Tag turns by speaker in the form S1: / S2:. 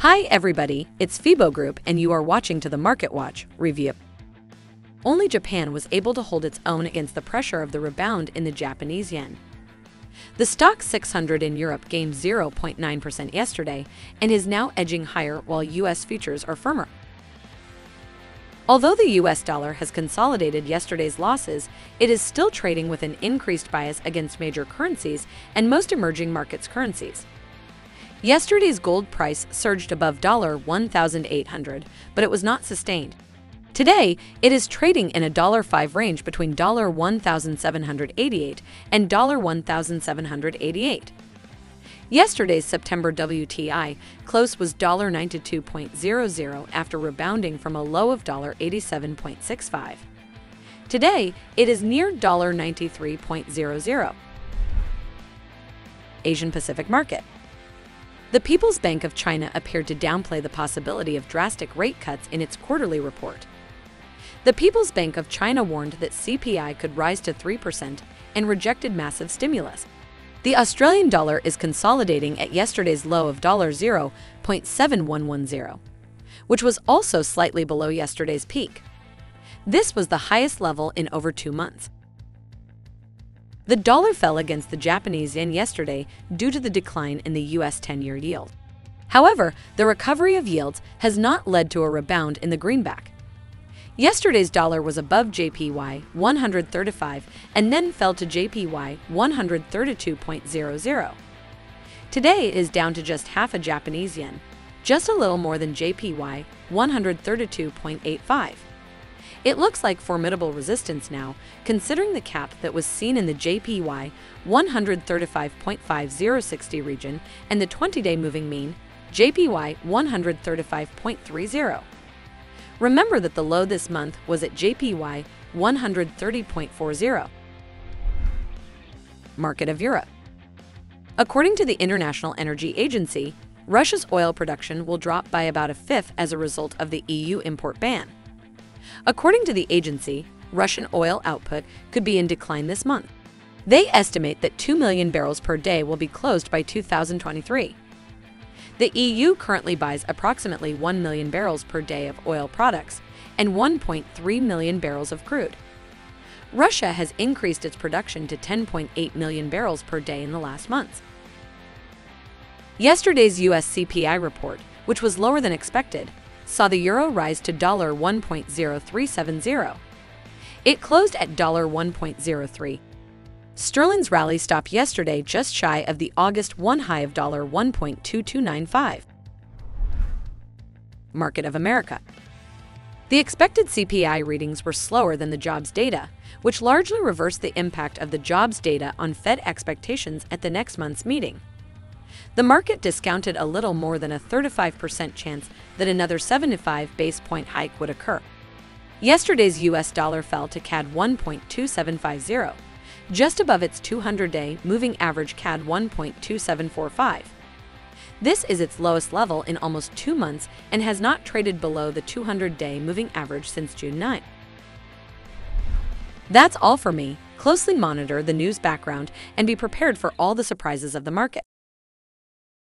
S1: Hi everybody, it's FIBO Group and you are watching to the Market Watch review. Only Japan was able to hold its own against the pressure of the rebound in the Japanese yen. The Stoxx 600 in Europe gained 0.9% yesterday and is now edging higher while U.S. futures are firmer. Although the U.S. dollar has consolidated yesterday's losses, it is still trading with an increased bias against major currencies and most emerging markets' currencies. Yesterday's gold price surged above $1,800, but it was not sustained. Today, it is trading in a $5 range between $1,788 and $1,788. Yesterday's September WTI close was $92.00 after rebounding from a low of $87.65. Today, it is near $93.00. Asian Pacific market. The People's Bank of China appeared to downplay the possibility of drastic rate cuts in its quarterly report. The People's Bank of China warned that CPI could rise to 3% and rejected massive stimulus. The Australian dollar is consolidating at yesterday's low of $0.7110, which was also slightly below yesterday's peak. This was the highest level in over 2 months. The dollar fell against the Japanese yen yesterday due to the decline in the U.S. 10-year yield. However, the recovery of yields has not led to a rebound in the greenback. Yesterday's dollar was above JPY 135 and then fell to JPY 132.00. Today it is down to just half a Japanese yen, just a little more than JPY 132.85. It looks like formidable resistance now, considering the cap that was seen in the JPY 135.5060 region and the 20-day moving mean, JPY 135.30. Remember that the low this month was at JPY 130.40. Market of Europe. According to the International Energy Agency, Russia's oil production will drop by about a fifth as a result of the EU import ban. According to the agency, Russian oil output could be in decline this month. They estimate that 2 million barrels per day will be closed by 2023. The EU currently buys approximately 1 million barrels per day of oil products and 1.3 million barrels of crude. Russia has increased its production to 10.8 million barrels per day in the last months. Yesterday's U.S. CPI report, which was lower than expected, saw the euro rise to $1.0370. It closed at $1.03. Sterling's rally stopped yesterday just shy of the August 1 high of $1.2295. Market of America. The expected CPI readings were slower than the jobs data, which largely reversed the impact of the jobs data on Fed expectations at the next month's meeting. The market discounted a little more than a 35% chance that another 75 base point hike would occur. Yesterday's U.S. dollar fell to CAD 1.2750, just above its 200-day moving average CAD 1.2745. This is its lowest level in almost 2 months and has not traded below the 200-day moving average since June 9. That's all for me. Closely monitor the news background and be prepared for all the surprises of the market.